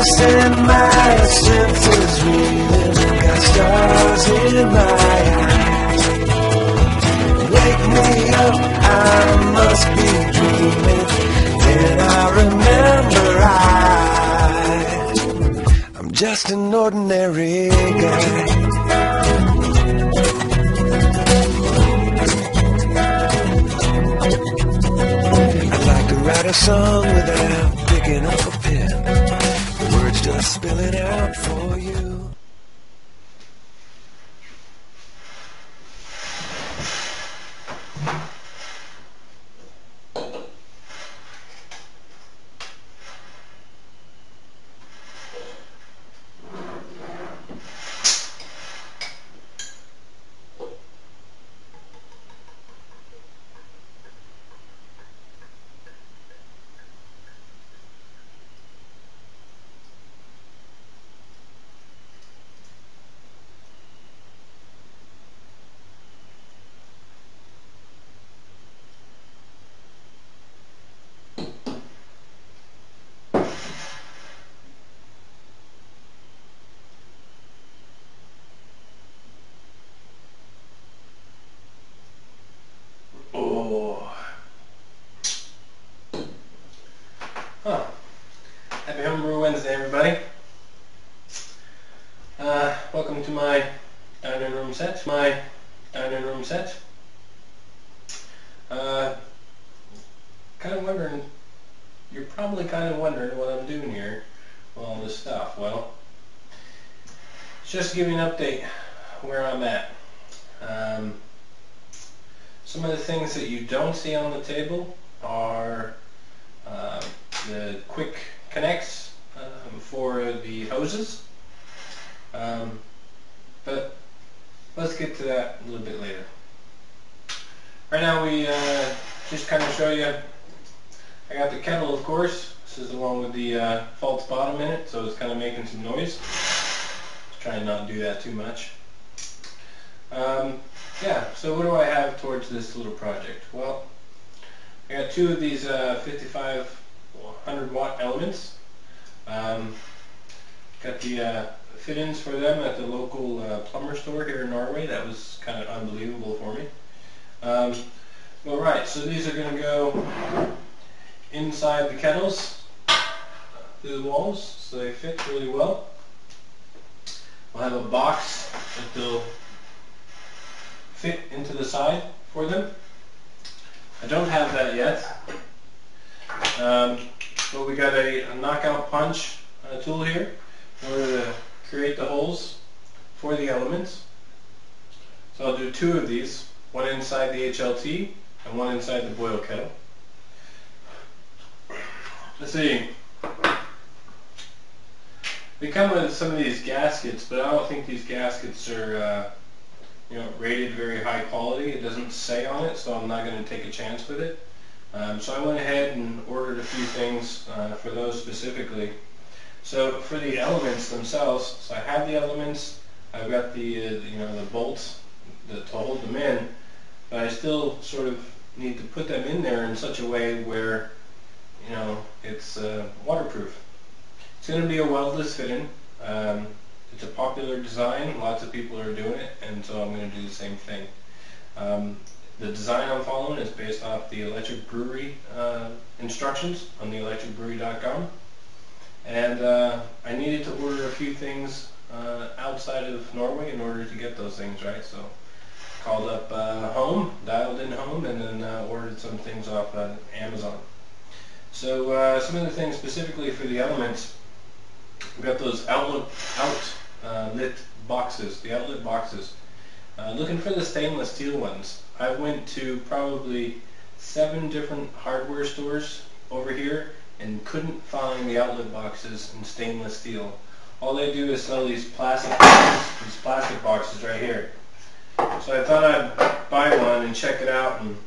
lost and my senses reeling. Got stars in my eyes. Wake me up, I must be dreaming. Then I remember I'm just an ordinary guy. Write a song without picking up a pen. The words just spilling out for you. Oh, happy Homebrew Wednesday, everybody. Welcome to my dining room set. Kind of wondering, you're probably kind of wondering what I'm doing here with all this stuff. Well, just to give you an update where I'm at. Some of the things that you don't see on the table are the quick connects for the hoses, but let's get to that a little bit later. Right now we just kind of show you, I got the kettle, of course. This is the one with the false bottom in it, so it's kind of making some noise. Just trying not to do that too much. Yeah, so what do I have towards this little project? Well, I got two of these 5500 watt elements. Got the fit-ins for them at the local plumber store here in Norway. That was kind of unbelievable for me. Well, right, so these are going to go inside the kettles through the walls, so they fit really well. We'll have a box that they'll fit into the side for them. I don't have that yet, but we got a knockout punch tool here in order to create the holes for the elements. So I'll do two of these, one inside the HLT and one inside the boil kettle. Let's see. They come with some of these gaskets, but I don't think these gaskets are rated very high quality. It doesn't say on it, so I'm not going to take a chance with it. So I went ahead and ordered a few things for those specifically. So for the elements themselves, so I have the elements. I've got the the bolts to hold them in, but I still sort of need to put them in there in such a way where it's waterproof. It's going to be a weldless fit-in. It's a popular design. Lots of people are doing it, and so I'm going to do the same thing. The design I'm following is based off the electric brewery instructions on the electricbrewery.com, and I needed to order a few things outside of Norway in order to get those things right. So called up home, dialed in home, and then ordered some things off Amazon. So some of the things specifically for the elements, we've got those outlet boxes, the outlet boxes. Looking for the stainless steel ones. I went to probably 7 different hardware stores over here and couldn't find the outlet boxes in stainless steel. All they do is sell these plastic boxes right here. So I thought I'd buy one and check it out and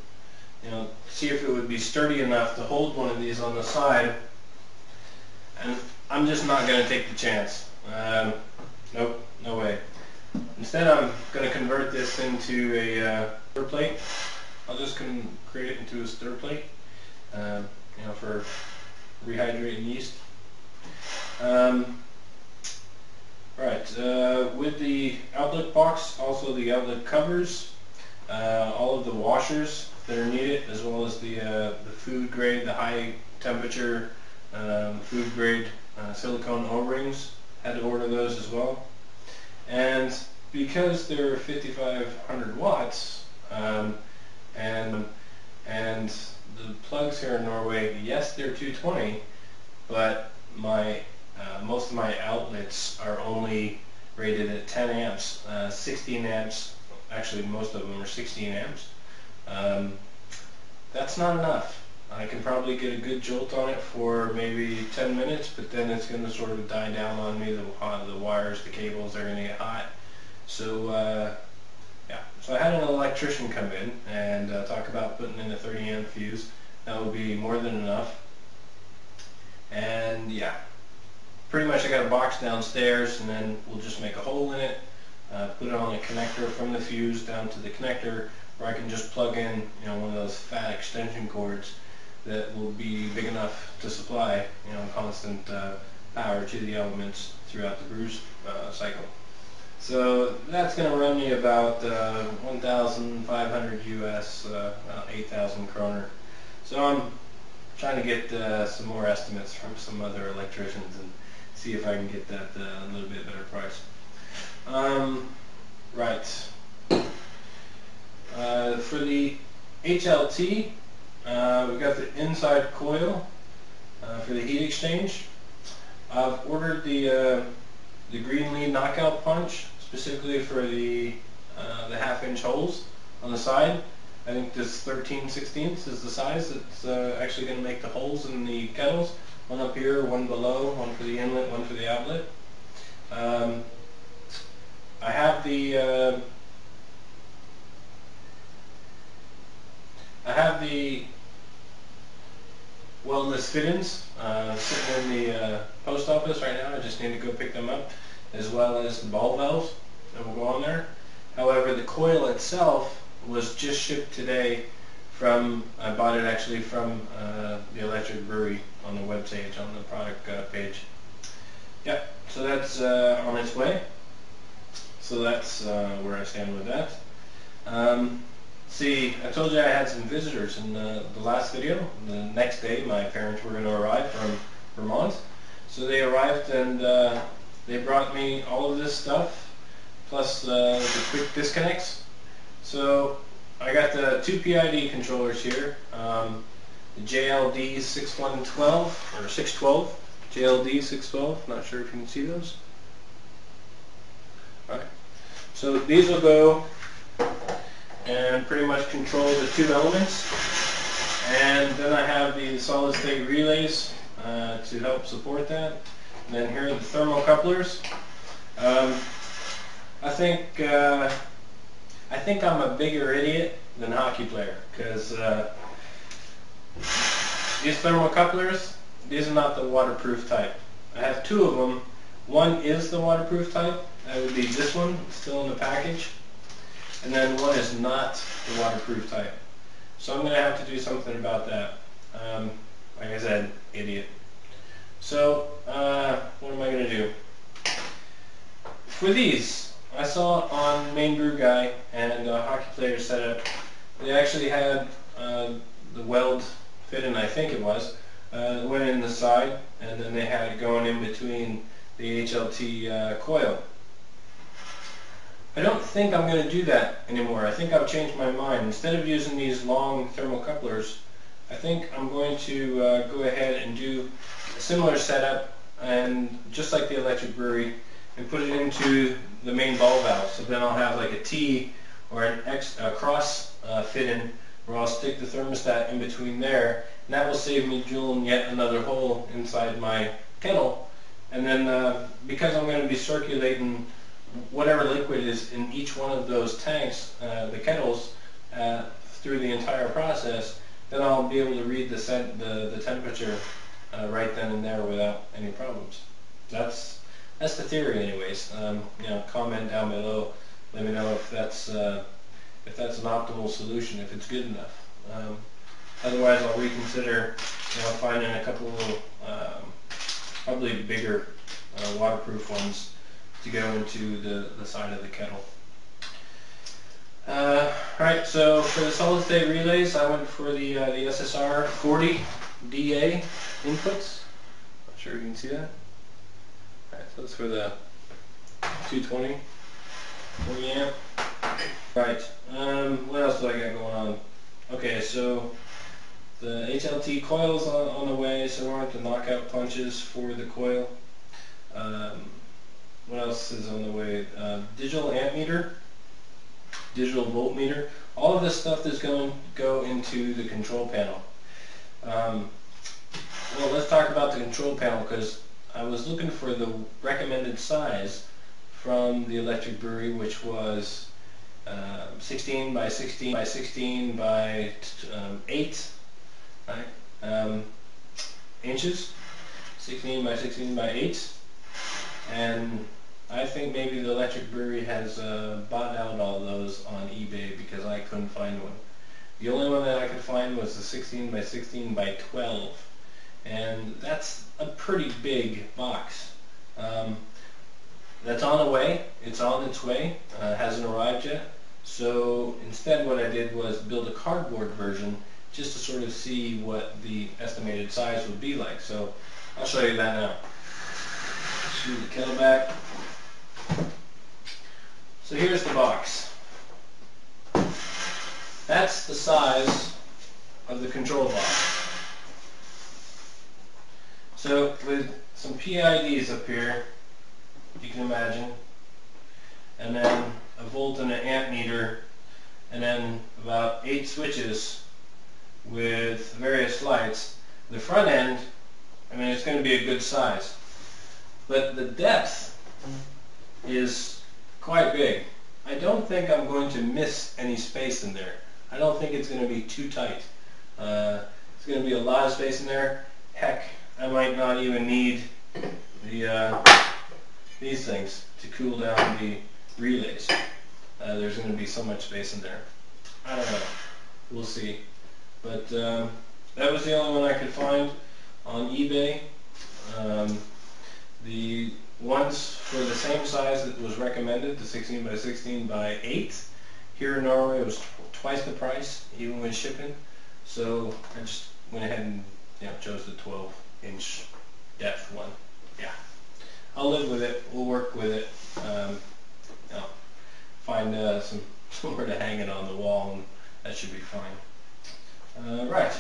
see if it would be sturdy enough to hold one of these on the side. And I'm just not going to take the chance. Nope, no way. Instead, I'm going to convert this into a stir plate. I'll just create it into a stir plate, for rehydrating yeast. Right, with the outlet box, also the outlet covers, all of the washers that are needed, as well as the food grade, the high temperature food grade silicone O-rings. Had to order those as well. And because they're 5,500 watts, and the plugs here in Norway, yes, they're 220, but most of my outlets are only rated at 10 amps, 16 amps. Actually, most of them are 16 amps. That's not enough. I can probably get a good jolt on it for maybe 10 minutes, but then it's going to sort of die down on me. The wires, the cables are going to get hot. So yeah, so I had an electrician come in and talk about putting in a 30 amp fuse. That would be more than enough. And yeah, pretty much I got a box downstairs, and then we'll just make a hole in it, put it on a connector from the fuse down to the connector, where I can just plug in, one of those fat extension cords that will be big enough to supply, constant power to the elements throughout the brew cycle. So that's going to run me about 1,500 US, about 8,000 kroner. So I'm trying to get some more estimates from some other electricians and see if I can get that a little bit better price. Right. For the HLT, we've got the inside coil for the heat exchange. I've ordered the green lead knockout punch specifically for the half-inch holes on the side. I think this 13/16 is the size that's actually going to make the holes in the kettles. One up here, one below, one for the inlet, one for the outlet. I have the weldless fittings sitting in the post office right now. I just need to go pick them up, as well as the ball valves that will go on there. However, the coil itself was just shipped today from, I bought it actually from the electric brewery on the webpage, on the product page. Yep, so that's on its way. So that's where I stand with that. See, I told you I had some visitors in the last video. The next day my parents were going to arrive from Vermont. So they arrived, and they brought me all of this stuff, plus the quick disconnects. So I got the two PID controllers here, the JLD 6112, or 612, JLD 612, not sure if you can see those. Alright, so these will go and pretty much control the two elements. And then I have the solid state relays to help support that. And then here are the thermocouplers. I think I'm a bigger idiot than a hockey player, because these thermocouplers, these are not the waterproof type. I have two of them. One is the waterproof type. That would be this one, still in the package. And then one is not the waterproof type. So I'm going to have to do something about that. Like I said, idiot. So what am I going to do? For these, I saw on Main Brew Guy and Hockey Player Setup, they actually had the weld fit in, I think it was, went in the side, and then they had it going in between the HLT coil. I don't think I'm going to do that anymore. I think I've changed my mind. Instead of using these long thermocouplers, I think I'm going to go ahead and do a similar setup, and just like the electric brewery, and put it into the main ball valve. So then I'll have like a T or a cross fit-in where I'll stick the thermostat in between there, and that will save me drilling yet another hole inside my kettle. And then because I'm going to be circulating whatever liquid is in each one of those tanks, the kettles, through the entire process, then I'll be able to read the temperature right then and there without any problems. That's the theory, anyways. Comment down below. Let me know if that's an optimal solution, if it's good enough. Otherwise, I'll reconsider, finding a couple of probably bigger waterproof ones to go into the side of the kettle. Alright, so for the solid state relays, I went for the SSR 40 DA inputs. Not sure you can see that. Alright, so that's for the 220 40 amp. Right, what else do I got going on? Okay, so the HLT coil's on the way, so we're on to knockout punches for the coil. What else is on the way? Digital amp meter, digital voltmeter. All of this stuff is going to go into the control panel. Well, let's talk about the control panel, because I was looking for the recommended size from the electric brewery, which was 16 by 16 by 16 by 8 right? Inches, 16 by 16 by 8, and I think maybe the electric brewery has bought out all those on eBay, because I couldn't find one. The only one that I could find was the 16 by 16 by 12, and that's a pretty big box. That's on the way. It's on its way. Hasn't arrived yet. So instead what I did was build a cardboard version just to sort of see what the estimated size would be like. So I'll show you that now. Screw the kettle back. So here's the box. That's the size of the control box. So with some PIDs up here, you can imagine, and then a volt and an amp meter, and then about 8 switches with various lights. The front end, I mean, it's going to be a good size, but the depth is quite big. I don't think I'm going to miss any space in there. I don't think it's going to be too tight. It's going to be a lot of space in there. Heck, I might not even need these things to cool down the relays. There's going to be so much space in there. I don't know. We'll see. But that was the only one I could find on eBay. The ones for the same size that was recommended, the 16 by 16 by 8, here in Norway it was twice the price, even with shipping. So I just went ahead and chose the 12-inch depth one. Yeah, I'll live with it. We'll work with it. Find somewhere to hang it on the wall, and that should be fine. Right.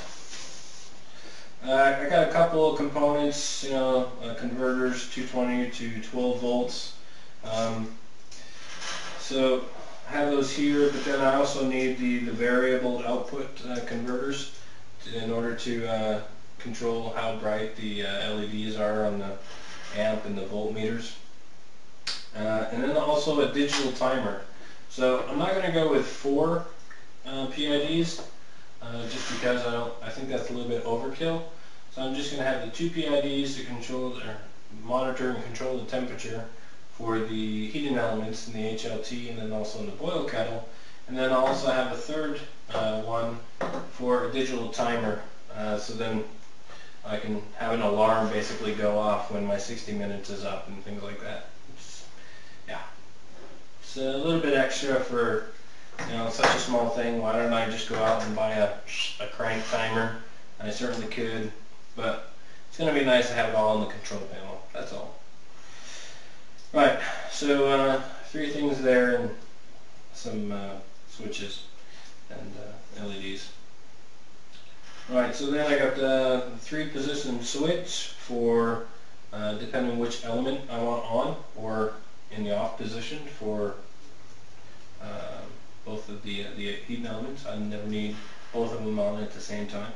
I got a couple of components, converters, 220 to 12 volts. So I have those here, but then I also need the variable output converters in order to control how bright the LEDs are on the amp and the voltmeters. And then also a digital timer. So I'm not going to go with 4 PIDs. Just because I think that's a little bit overkill. So I'm just going to have the 2 PIDs to control or monitor and control the temperature for the heating elements in the HLT, and then also in the boil kettle. And then I'll also have a third one for a digital timer. So then I can have an alarm basically go off when my 60 minutes is up and things like that. Yeah, it's a little bit extra for such a small thing. Why don't I just go out and buy a crank timer? I certainly could, but it's going to be nice to have it all on the control panel. That's all. Right, so 3 things there, and some switches and LEDs. Right, so then I got the 3-position switch for depending which element I want on or in the off position for both of the heating elements. I never need both of them on at the same time.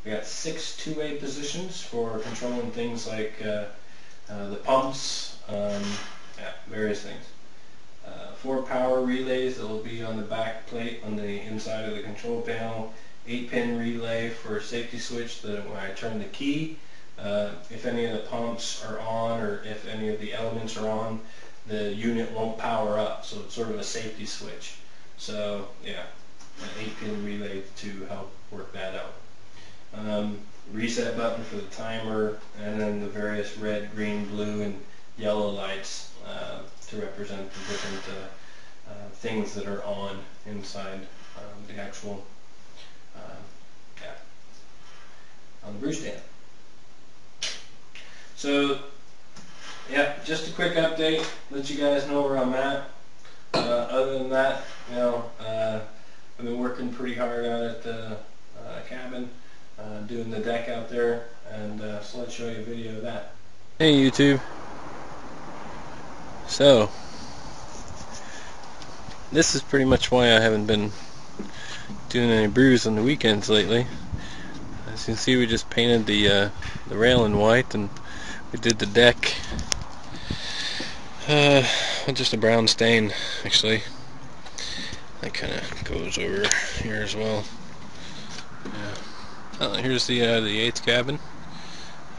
We got 6 two-way positions for controlling things like the pumps, various things. 4 power relays that will be on the back plate on the inside of the control panel. 8-pin relay for a safety switch that when I turn the key, if any of the pumps are on or if any of the elements are on, the unit won't power up, so it's sort of a safety switch. So yeah, an 8-pin relay to help work that out. reset button for the timer, and then the various red, green, blue, and yellow lights to represent the different things that are on inside the actual on the brew stand. So yeah, just a quick update, let you guys know where I'm at. Other than that, you know, I've been working pretty hard out at the cabin, doing the deck out there, and so let's show you a video of that. Hey YouTube. So this is pretty much why I haven't been doing any brews on the weekends lately. As you can see, we just painted the railing white, and we did the deck with just a brown stain, actually. That kind of goes over here as well. Yeah. Oh, here's the 8th cabin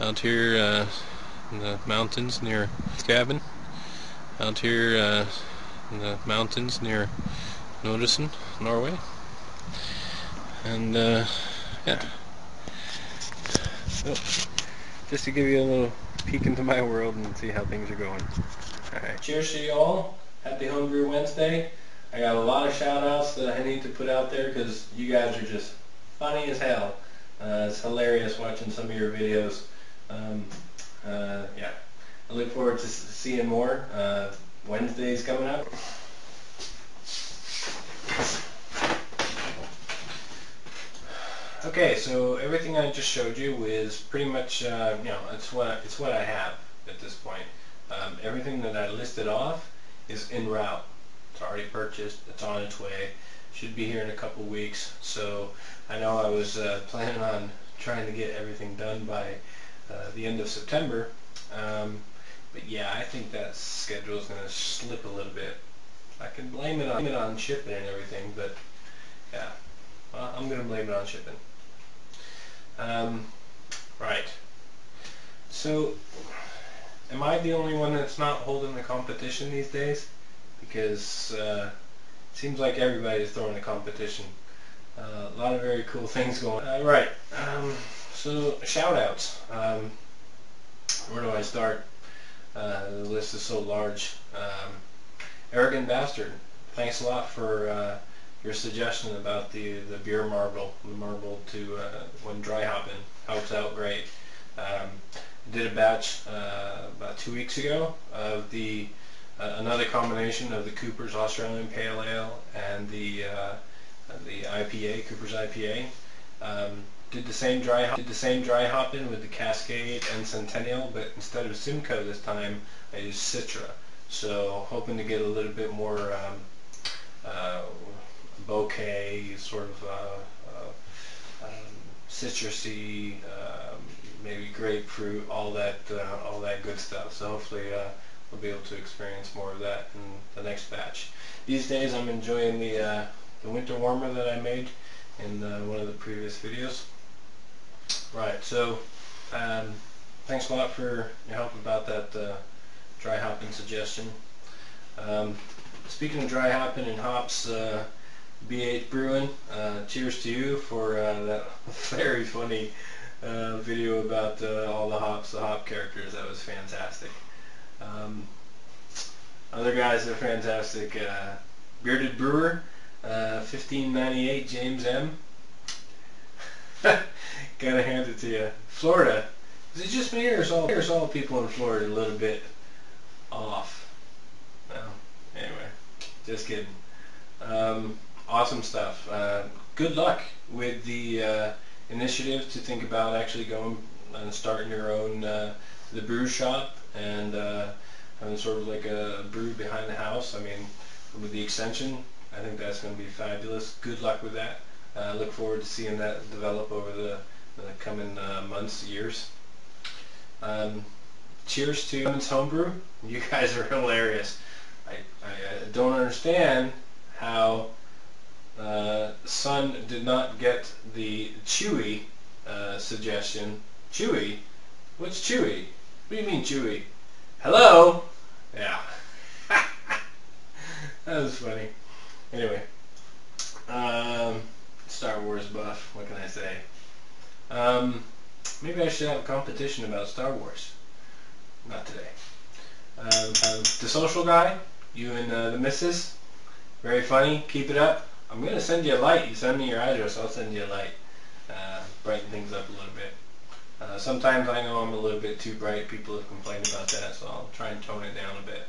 out here in the mountains near cabin. Out here in the mountains near Nordesen, Norway. And yeah. So, just to give you a little peek into my world and see how things are going. Alright. Cheers to you all. Happy Homebrew Wednesday. I got a lot of shout outs that I need to put out there because you guys are just funny as hell. It's hilarious watching some of your videos. Yeah. I look forward to seeing more. Wednesday's coming up. Okay, so everything I just showed you is pretty much, you know, it's what I have at this point. Everything that I listed off is en route. It's already purchased. It's on its way. Should be here in a couple weeks. So I know I was planning on trying to get everything done by the end of September. But yeah, I think that schedule is going to slip a little bit. I can blame it on shipping and everything, but yeah, well, I'm going to blame it on shipping. Right. So, am I the only one that's not holding the competition these days? Because it seems like everybody's throwing a competition. A lot of very cool things going on. Right. So, shoutouts. Where do I start? The list is so large. Arrogant Bastard, thanks a lot for your suggestion about the beer marble, the marble to when dry hopping. Helps out great. Did a batch about 2 weeks ago of the another combination of the Cooper's Australian Pale Ale and the IPA, Cooper's IPA. Did the same dry hopping with the Cascade and Centennial, but instead of Simcoe this time, I used Citra. So hoping to get a little bit more bouquet, sort of citrusy, maybe grapefruit, all that good stuff. So hopefully we'll be able to experience more of that in the next batch. These days I'm enjoying the winter warmer that I made in one of the previous videos. Right, so thanks a lot for your help about that dry hopping suggestion. Speaking of dry hopping and hops, BH Brewing, cheers to you for that very funny video about all the hops, the hop characters. That was fantastic. Other guys are fantastic. Bearded Brewer, 1598 James M. Gotta hand it to you. Florida. Is it just me, or is all people in Florida a little bit off? No. Anyway, just kidding. Awesome stuff. Good luck with the initiative to think about actually going and starting your own the brew shop and having sort of like a brew behind the house. I mean, with the extension, I think that's going to be fabulous. Good luck with that. I look forward to seeing that develop over the coming months, years. Cheers to Homebrew. You guys are hilarious. I don't understand how Sun did not get the Chewy suggestion. Chewy? What's Chewy? What do you mean Chewy? Hello? Yeah. That was funny. Anyway. Star Wars buff, what can I say? Maybe I should have a competition about Star Wars. Not today. The social guy, you and the missus, very funny. Keep it up. I'm going to send you a light. You send me your address, I'll send you a light. Brighten things up a little bit. Sometimes I know I'm a little bit too bright. People have complained about that, so I'll try and tone it down a bit.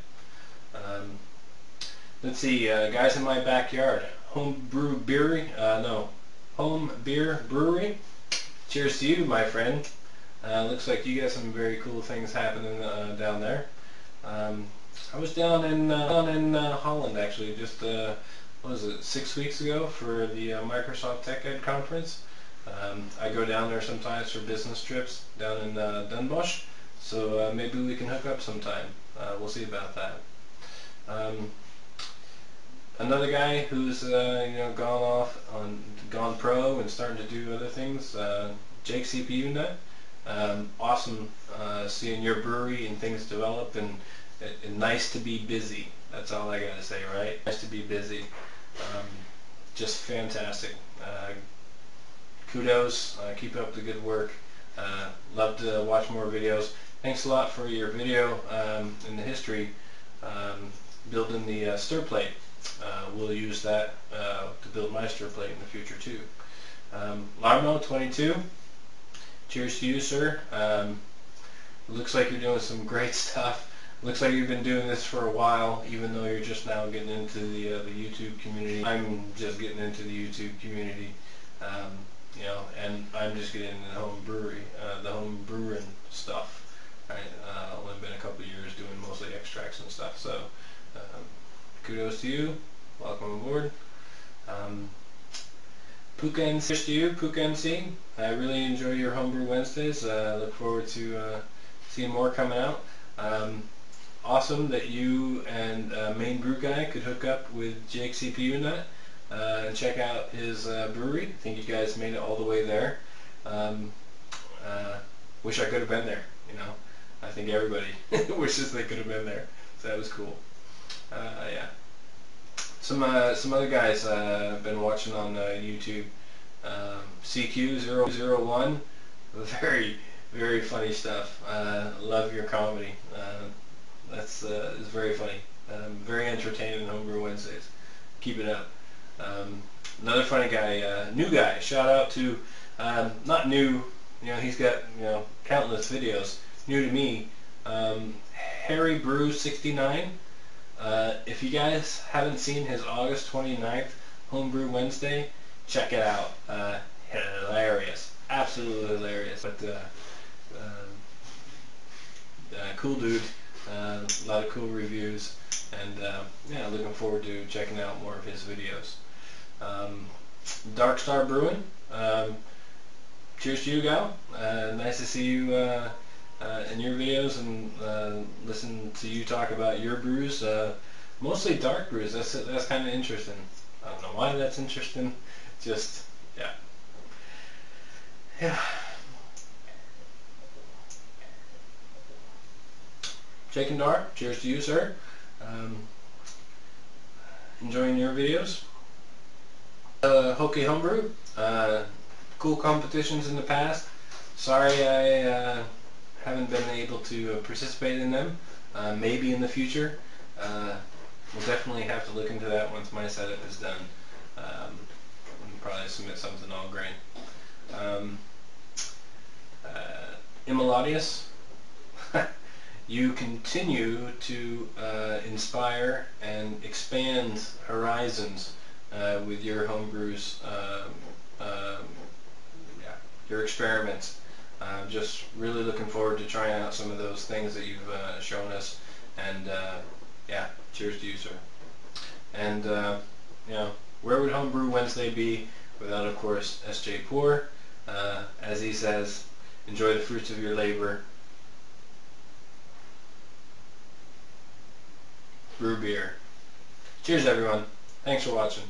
Let's see, guys in my backyard. Homebrew Brewery? No. Home Beer Brewery. Cheers to you, my friend. Looks like you got some very cool things happening down there. I was down in Holland actually, just what was it, 6 weeks ago for the Microsoft Tech Ed conference. I go down there sometimes for business trips down in Den Bosch, so maybe we can hook up sometime. We'll see about that. Another guy who's gone pro and starting to do other things, Jake CPU Nut. Awesome seeing your brewery and things develop, and nice to be busy. That's all I gotta say, right? Nice to be busy. Just fantastic. Kudos. Keep up the good work. Love to watch more videos. Thanks a lot for your video in the history building the stir plate. We'll use that to build my stir plate in the future too. Larmo 22. Cheers to you, sir. Looks like you're doing some great stuff. Looks like you've been doing this for a while, even though you're just now getting into the YouTube community. I'm just getting into the YouTube community, and I'm just getting into the home brewery, the home brewing stuff. Right? Only been a couple of years doing mostly extracts and stuff. So kudos to you. Welcome aboard. Puka NC, cheers to you, Puka NC. I really enjoy your Homebrew Wednesdays. Look forward to seeing more coming out. Awesome that you and Main Brew Guy could hook up with Jake CPU Nut and check out his brewery. I think you guys made it all the way there. Wish I could have been there. I think everybody wishes they could have been there. So that was cool. Yeah. Some other guys I've been watching on YouTube. CQ001, very, very funny stuff. Love your comedy. That's is very funny. Very entertaining Homebrew Wednesdays. Keep it up. Another funny guy, new guy. Shout out to not new. He's got countless videos. New to me, Harry Brew 69. If you guys haven't seen his August 29th Homebrew Wednesday, check it out. Hilarious, absolutely hilarious. But cool dude. A lot of cool reviews, and yeah, looking forward to checking out more of his videos. Dark Star Brewing. Cheers to you, gal. Nice to see you in your videos and listen to you talk about your brews. Mostly dark brews. That's kind of interesting. I don't know why that's interesting. Just yeah. Jake and Dar, cheers to you, sir. Enjoying your videos. Hokey Homebrew. Cool competitions in the past. Sorry I haven't been able to participate in them. Maybe in the future. We'll definitely have to look into that once my setup is done. We'll probably submit something all grain. Immoladius. You continue to inspire and expand horizons with your homebrews, your experiments. Just really looking forward to trying out some of those things that you've shown us, and yeah, cheers to you, sir. And where would Homebrew Wednesday be without, of course, S.J. Poor? As he says, enjoy the fruits of your labor. Brew beer. Cheers, everyone. Thanks for watching.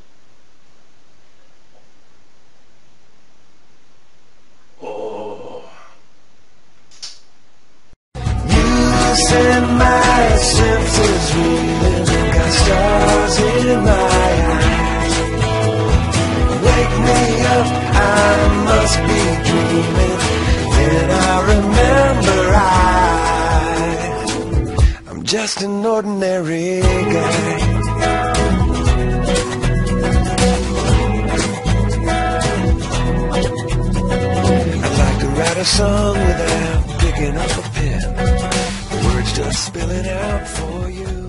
Oh. You send my senses reeling, got stars in my eyes. Wake me up, I must be dreaming. then I remember I'm just an ordinary guy. I'd like to write a song without picking up a pen, the words just spilling out for you.